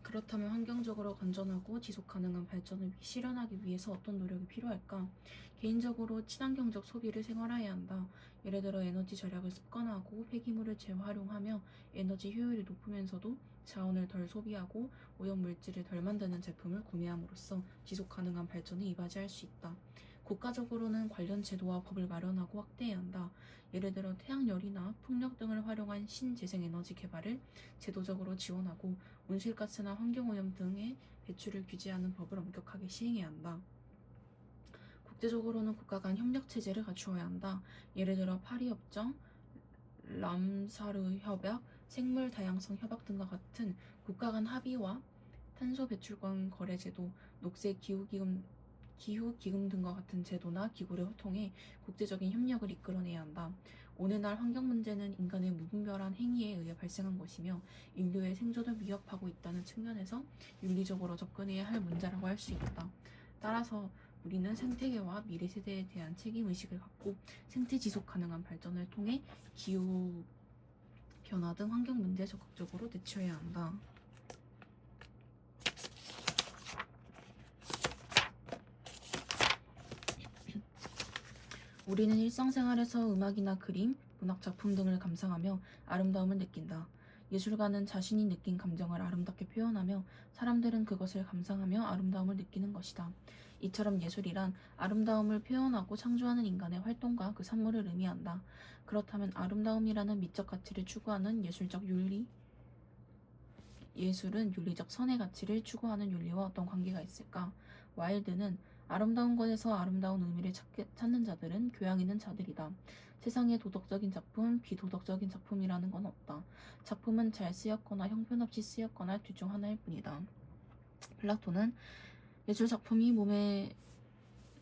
그렇다면 환경적으로 건전하고 지속 가능한 발전을 실현하기 위해서 어떤 노력이 필요할까? 개인적으로 친환경적 소비를 생활화해야 한다. 예를 들어 에너지 절약을 습관화하고 폐기물을 재활용하며 에너지 효율이 높으면서도 자원을 덜 소비하고 오염 물질을 덜 만드는 제품을 구매함으로써 지속 가능한 발전에 이바지할 수 있다. 국가적으로는 관련 제도와 법을 마련하고 확대해야 한다. 예를 들어 태양열이나 풍력 등을 활용한 신재생에너지 개발을 제도적으로 지원하고 온실가스나 환경오염 등의 배출을 규제하는 법을 엄격하게 시행해야 한다. 국제적으로는 국가 간 협력 체제를 갖추어야 한다. 예를 들어 파리협정, 람사르 협약, 생물 다양성 협약 등과 같은 국가 간 합의와 탄소 배출권 거래 제도, 녹색 기후 기금 등과 같은 제도나 기구를 통해 국제적인 협력을 이끌어내야 한다. 오늘날 환경 문제는 인간의 무분별한 행위에 의해 발생한 것이며 인류의 생존을 위협하고 있다는 측면에서 윤리적으로 접근해야 할 문제라고 할 수 있다. 따라서 우리는 생태계와 미래 세대에 대한 책임 의식을 갖고 생태 지속 가능한 발전을 통해 기후 변화 등 환경 문제에 적극적으로 대처해야 한다. 우리는 일상생활에서 음악이나 그림, 문학 작품 등을 감상하며 아름다움을 느낀다. 예술가는 자신이 느낀 감정을 아름답게 표현하며 사람들은 그것을 감상하며 아름다움을 느끼는 것이다. 이처럼 예술이란 아름다움을 표현하고 창조하는 인간의 활동과 그 산물을 의미한다. 그렇다면 아름다움이라는 미적 가치를 추구하는 예술은 윤리적 선의 가치를 추구하는 윤리와 어떤 관계가 있을까? 와일드는 아름다운 것에서 아름다운 의미를 찾는 자들은 교양 있는 자들이다. 세상에 도덕적인 작품, 비도덕적인 작품이라는 건 없다. 작품은 잘 쓰였거나 형편없이 쓰였거나 둘 중 하나일 뿐이다. 플라톤은 예술 작품이 몸에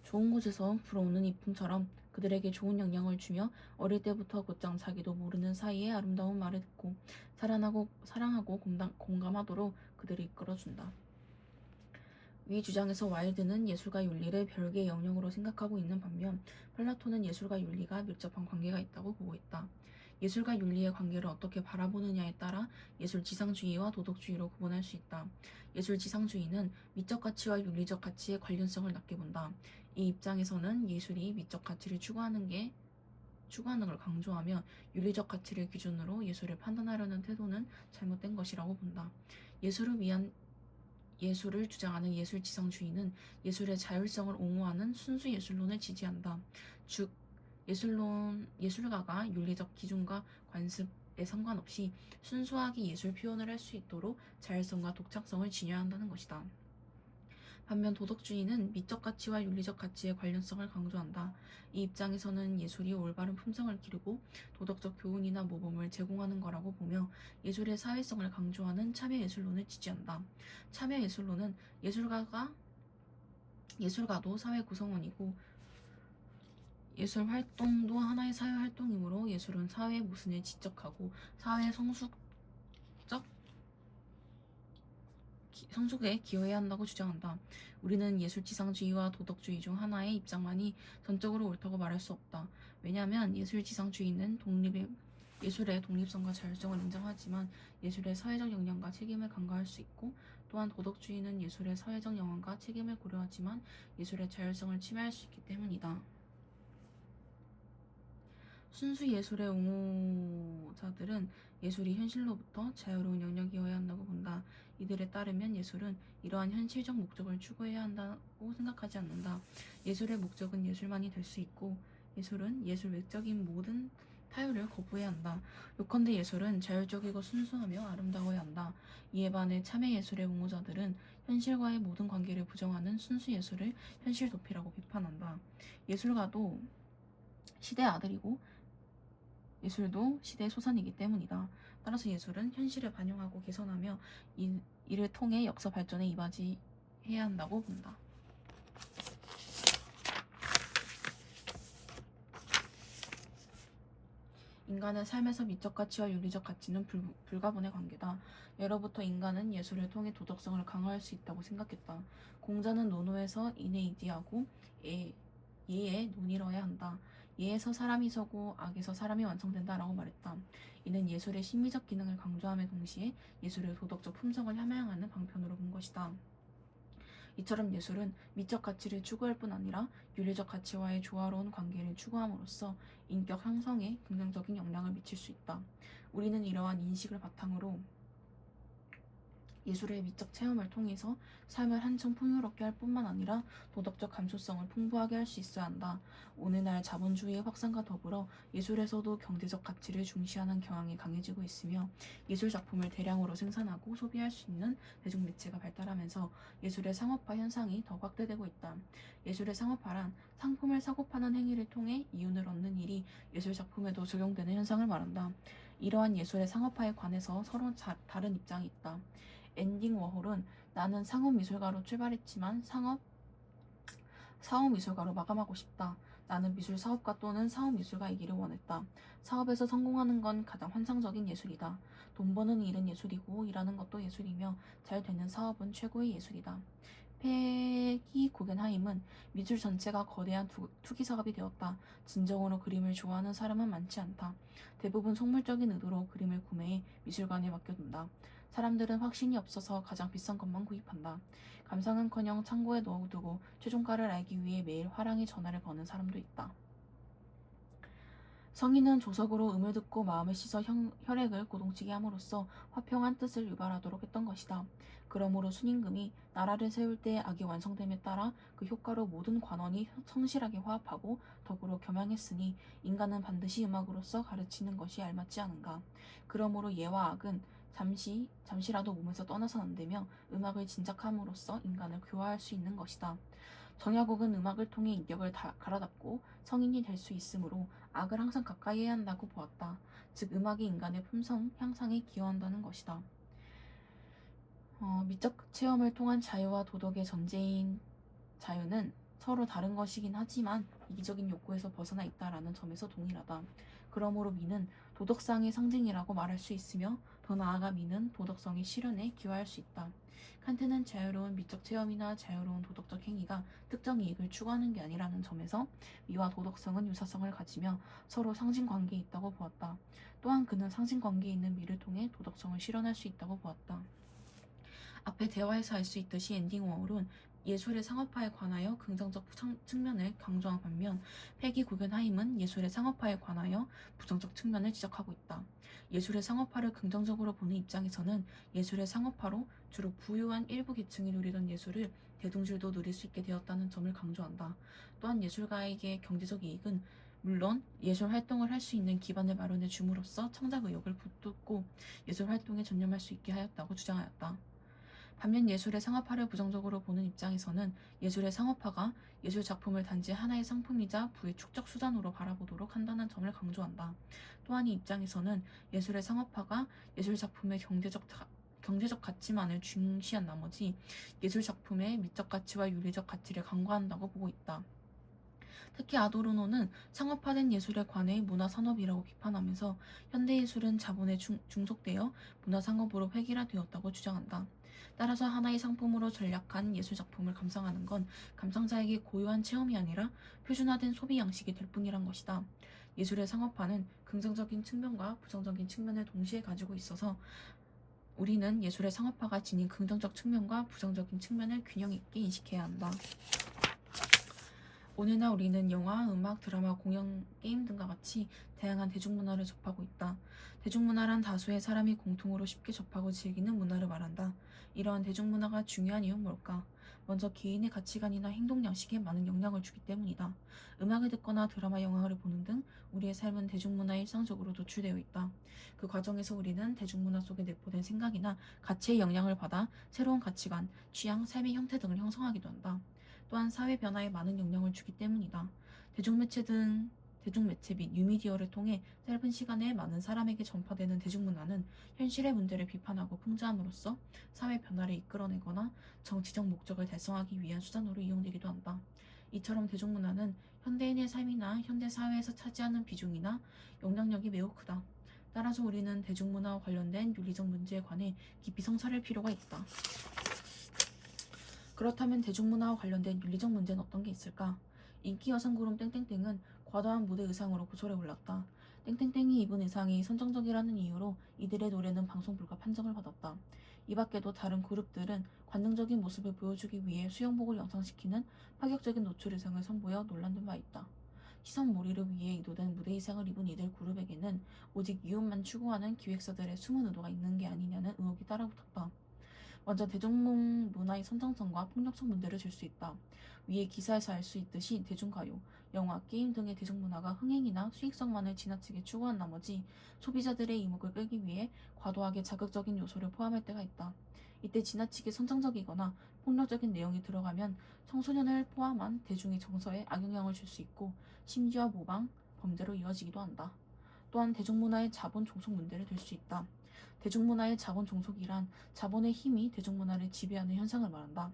좋은 곳에서 불어오는 이쁨처럼 그들에게 좋은 영향을 주며 어릴 때부터 곧장 자기도 모르는 사이에 아름다운 말을 듣고 사랑하고 공감하도록 그들을 이끌어준다. 위 주장에서 와일드는 예술과 윤리를 별개의 영역으로 생각하고 있는 반면 플라톤은 예술과 윤리가 밀접한 관계가 있다고 보고 있다. 예술과 윤리의 관계를 어떻게 바라보느냐에 따라 예술 지상주의와 도덕주의로 구분할 수 있다. 예술 지상주의는 미적 가치와 윤리적 가치의 관련성을 낮게 본다. 이 입장에서는 예술이 미적 가치를 추구하는 걸 강조하며 윤리적 가치를 기준으로 예술을 판단하려는 태도는 잘못된 것이라고 본다. 예술을 주장하는 예술지상주의는 예술의 자율성을 옹호하는 순수 예술론을 지지한다. 즉, 예술가가 윤리적 기준과 관습에 상관없이 순수하게 예술 표현을 할 수 있도록 자율성과 독창성을 지녀한다는 것이다. 반면 도덕주의는 미적 가치와 윤리적 가치의 관련성을 강조한다. 이 입장에서는 예술이 올바른 품성을 기르고 도덕적 교훈이나 모범을 제공하는 거라고 보며 예술의 사회성을 강조하는 참여예술론을 지지한다. 참여예술론은 예술가도 사회 구성원이고 예술 활동도 하나의 사회 활동이므로 예술은 사회의 모순을 지적하고 사회 성숙에 기여해야 한다고 주장한다. 우리는 예술지상주의와 도덕주의 중 하나의 입장만이 전적으로 옳다고 말할 수 없다. 왜냐하면 예술지상주의는 예술의 독립성과 자율성을 인정하지만 예술의 사회적 영향과 책임을 간과할 수 있고 또한 도덕주의는 예술의 사회적 영향과 책임을 고려하지만 예술의 자율성을 침해할 수 있기 때문이다. 순수 예술의 옹호자들은 예술이 현실로부터 자유로운 영역이어야 한다고 본다. 이들에 따르면 예술은 이러한 현실적 목적을 추구해야 한다고 생각하지 않는다. 예술의 목적은 예술만이 될 수 있고 예술은 예술 외적인 모든 타협을 거부해야 한다. 요컨대 예술은 자율적이고 순수하며 아름다워야 한다. 이에 반해 참여예술의 옹호자들은 현실과의 모든 관계를 부정하는 순수 예술을 현실 도피라고 비판한다. 예술가도 시대의 아들이고 예술도 시대의 소산이기 때문이다. 따라서 예술은 현실을 반영하고 개선하며 이를 통해 역사 발전에 이바지해야 한다고 본다. 인간의 삶에서 미적 가치와 윤리적 가치는 불가분의 관계다. 예로부터 인간은 예술을 통해 도덕성을 강화할 수 있다고 생각했다. 공자는 논어에서 인에 이디하고 예에 논이러야 한다. 예에서 사람이 서고 악에서 사람이 완성된다라고 말했다. 이는 예술의 심미적 기능을 강조함에 동시에 예술의 도덕적 품성을 함양하는 방편으로 본 것이다. 이처럼 예술은 미적 가치를 추구할 뿐 아니라 윤리적 가치와의 조화로운 관계를 추구함으로써 인격 형성에 긍정적인 영향을 미칠 수 있다. 우리는 이러한 인식을 바탕으로 예술의 미적 체험을 통해서 삶을 한층 풍요롭게 할 뿐만 아니라 도덕적 감수성을 풍부하게 할 수 있어야 한다. 오늘날 자본주의의 확산과 더불어 예술에서도 경제적 가치를 중시하는 경향이 강해지고 있으며 예술 작품을 대량으로 생산하고 소비할 수 있는 대중매체가 발달하면서 예술의 상업화 현상이 더 확대되고 있다. 예술의 상업화란 상품을 사고 파는 행위를 통해 이윤을 얻는 일이 예술 작품에도 적용되는 현상을 말한다. 이러한 예술의 상업화에 관해서 서로 다른 입장이 있다. 앤디 워홀은 나는 상업미술가로 출발했지만 사업미술가로 마감하고 싶다. 나는 미술사업가 또는 사업미술가이기를 원했다. 사업에서 성공하는 건 가장 환상적인 예술이다. 돈 버는 일은 예술이고 일하는 것도 예술이며 잘 되는 사업은 최고의 예술이다. 페기 구겐하임은 미술 전체가 거대한 투기 사업이 되었다. 진정으로 그림을 좋아하는 사람은 많지 않다. 대부분 속물적인 의도로 그림을 구매해 미술관에 맡겨둔다. 사람들은 확신이 없어서 가장 비싼 것만 구입한다. 감상은커녕 창고에 넣어두고 최종가를 알기 위해 매일 화랑의 전화를 거는 사람도 있다. 성인은 조석으로 음을 듣고 마음을 씻어 혈액을 고동치게 함으로써 화평한 뜻을 유발하도록 했던 것이다. 그러므로 순임금이 나라를 세울 때 악이 완성됨에 따라 그 효과로 모든 관원이 성실하게 화합하고 더불어 겸양했으니 인간은 반드시 음악으로서 가르치는 것이 알맞지 않은가. 그러므로 예와 악은 잠시라도 몸에서 떠나선 안 되며 음악을 진작함으로써 인간을 교화할 수 있는 것이다. 정야곡은 음악을 통해 인격을 갈아닦고 성인이 될 수 있으므로 악을 항상 가까이 해야 한다고 보았다. 즉 음악이 인간의 품성 향상에 기여한다는 것이다. 미적 체험을 통한 자유와 도덕의 전제인 자유는 서로 다른 것이긴 하지만 이기적인 욕구에서 벗어나 있다라는 점에서 동일하다. 그러므로 미는 도덕상의 상징이라고 말할 수 있으며 더 나아가 미는 도덕성의 실현에 기여할 수 있다. 칸트는 자유로운 미적 체험이나 자유로운 도덕적 행위가 특정 이익을 추구하는 게 아니라는 점에서 미와 도덕성은 유사성을 가지며 서로 상징관계에 있다고 보았다. 또한 그는 상징관계에 있는 미를 통해 도덕성을 실현할 수 있다고 보았다. 앞에 대화에서 알 수 있듯이 엔딩 워홀은 예술의 상업화에 관하여 긍정적 측면을 강조한 반면 패기 구겐하임은 예술의 상업화에 관하여 부정적 측면을 지적하고 있다. 예술의 상업화를 긍정적으로 보는 입장에서는 예술의 상업화로 주로 부유한 일부 계층이 누리던 예술을 대중들도 누릴 수 있게 되었다는 점을 강조한다. 또한 예술가에게 경제적 이익은 물론 예술 활동을 할 수 있는 기반을 마련해 줌으로써 창작 의욕을 북돋고 예술 활동에 전념할 수 있게 하였다고 주장하였다. 반면 예술의 상업화를 부정적으로 보는 입장에서는 예술의 상업화가 예술 작품을 단지 하나의 상품이자 부의 축적 수단으로 바라보도록 한다는 점을 강조한다. 또한 이 입장에서는 예술의 상업화가 예술 작품의 경제적 가치만을 중시한 나머지 예술 작품의 미적 가치와 윤리적 가치를 간과한다고 보고 있다. 특히 아도르노는 상업화된 예술에 관해 문화산업이라고 비판하면서 현대예술은 자본에 중속되어 문화산업으로 획일화되었다고 주장한다. 따라서 하나의 상품으로 전략한 예술작품을 감상하는 건 감상자에게 고유한 체험이 아니라 표준화된 소비 양식이 될 뿐이란 것이다. 예술의 상업화는 긍정적인 측면과 부정적인 측면을 동시에 가지고 있어서 우리는 예술의 상업화가 지닌 긍정적 측면과 부정적인 측면을 균형 있게 인식해야 한다. 오늘날 우리는 영화, 음악, 드라마, 공연, 게임 등과 같이 다양한 대중문화를 접하고 있다. 대중문화란 다수의 사람이 공통으로 쉽게 접하고 즐기는 문화를 말한다. 이러한 대중문화가 중요한 이유는 뭘까? 먼저 개인의 가치관이나 행동 양식에 많은 영향을 주기 때문이다. 음악을 듣거나 드라마, 영화를 보는 등 우리의 삶은 대중문화에 일상적으로 노출되어 있다. 그 과정에서 우리는 대중문화 속에 내포된 생각이나 가치의 영향을 받아 새로운 가치관, 취향, 삶의 형태 등을 형성하기도 한다. 또한 사회 변화에 많은 영향을 주기 때문이다. 대중매체 및 뉴미디어를 통해 짧은 시간에 많은 사람에게 전파되는 대중문화는 현실의 문제를 비판하고 풍자함으로써 사회 변화를 이끌어내거나 정치적 목적을 달성하기 위한 수단으로 이용되기도 한다. 이처럼 대중문화는 현대인의 삶이나 현대 사회에서 차지하는 비중이나 영향력이 매우 크다. 따라서 우리는 대중문화와 관련된 윤리적 문제에 관해 깊이 성찰할 필요가 있다. 그렇다면 대중문화와 관련된 윤리적 문제는 어떤 게 있을까? 인기 여성 그룹 땡땡땡은 과도한 무대 의상으로 고소를 올랐다. 땡땡땡이 입은 의상이 선정적이라는 이유로 이들의 노래는 방송 불가 판정을 받았다. 이 밖에도 다른 그룹들은 관능적인 모습을 보여주기 위해 수영복을 양상시키는 파격적인 노출 의상을 선보여 논란된 바 있다. 시선 몰이를 위해 의도된 무대 의상을 입은 이들 그룹에게는 오직 이웃만 추구하는 기획사들의 숨은 의도가 있는 게 아니냐는 의혹이 따라붙었다. 먼저 대중문화의 선정성과 폭력성 문제를 줄 수 있다. 위에 기사에서 알 수 있듯이 대중가요, 영화, 게임 등의 대중문화가 흥행이나 수익성만을 지나치게 추구한 나머지 소비자들의 이목을 끌기 위해 과도하게 자극적인 요소를 포함할 때가 있다. 이때 지나치게 선정적이거나 폭력적인 내용이 들어가면 청소년을 포함한 대중의 정서에 악영향을 줄 수 있고 심지어 모방, 범죄로 이어지기도 한다. 또한 대중문화의 자본 종속 문제를 들 수 있다. 대중문화의 자본 종속이란 자본의 힘이 대중문화를 지배하는 현상을 말한다.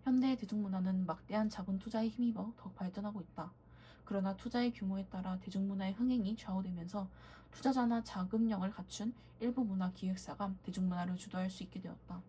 현대의 대중문화는 막대한 자본 투자에 힘입어 더 발전하고 있다. 그러나 투자의 규모에 따라 대중문화의 흥행이 좌우되면서 투자자나 자금력을 갖춘 일부 문화 기획사가 대중문화를 주도할 수 있게 되었다.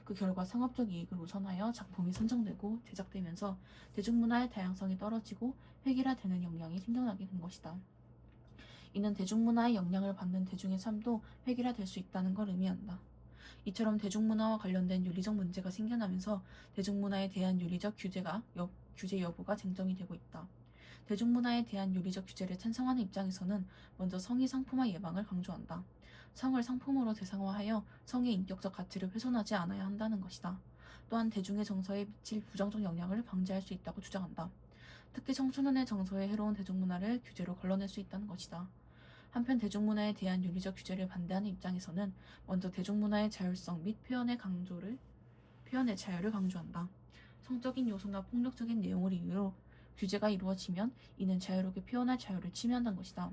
그 결과 상업적 이익을 우선하여 작품이 선정되고 제작되면서 대중문화의 다양성이 떨어지고 획일화되는 영향이 생겨나게 된 것이다. 이는 대중문화의 영향을 받는 대중의 삶도 획일화될 수 있다는 걸 의미한다. 이처럼 대중문화와 관련된 윤리적 문제가 생겨나면서 대중문화에 대한 윤리적 규제 여부가 쟁점이 되고 있다. 대중문화에 대한 윤리적 규제를 찬성하는 입장에서는 먼저 성의 상품화 예방을 강조한다. 성을 상품으로 대상화하여 성의 인격적 가치를 훼손하지 않아야 한다는 것이다. 또한 대중의 정서에 미칠 부정적 영향을 방지할 수 있다고 주장한다. 특히 청소년의 정서에 해로운 대중문화를 규제로 걸러낼 수 있다는 것이다. 한편 대중문화에 대한 윤리적 규제를 반대하는 입장에서는 먼저 대중문화의 자율성 및 표현의 자유를 강조한다. 성적인 요소나 폭력적인 내용을 이유로 규제가 이루어지면 이는 자유롭게 표현할 자유를 침해한다는 것이다.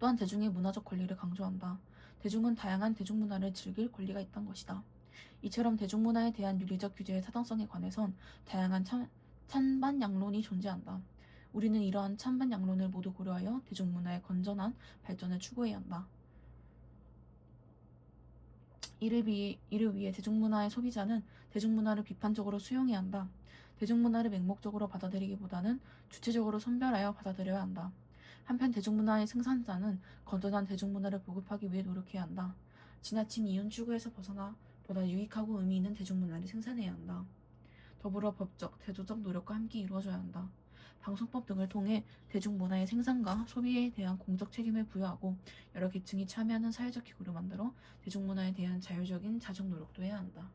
또한 대중의 문화적 권리를 강조한다. 대중은 다양한 대중문화를 즐길 권리가 있다는 것이다. 이처럼 대중문화에 대한 윤리적 규제의 타당성에 관해선 다양한 찬반 양론이 존재한다. 우리는 이러한 찬반 양론을 모두 고려하여 대중문화의 건전한 발전을 추구해야 한다. 이를 위해 대중문화의 소비자는 대중문화를 비판적으로 수용해야 한다. 대중문화를 맹목적으로 받아들이기보다는 주체적으로 선별하여 받아들여야 한다. 한편 대중문화의 생산자는 건전한 대중문화를 보급하기 위해 노력해야 한다. 지나친 이윤 추구에서 벗어나 보다 유익하고 의미 있는 대중문화를 생산해야 한다. 더불어 법적, 제도적 노력과 함께 이루어져야 한다. 방송법 등을 통해 대중문화의 생산과 소비에 대한 공적 책임을 부여하고 여러 계층이 참여하는 사회적 기구를 만들어 대중문화에 대한 자율적인 자정 노력도 해야 한다.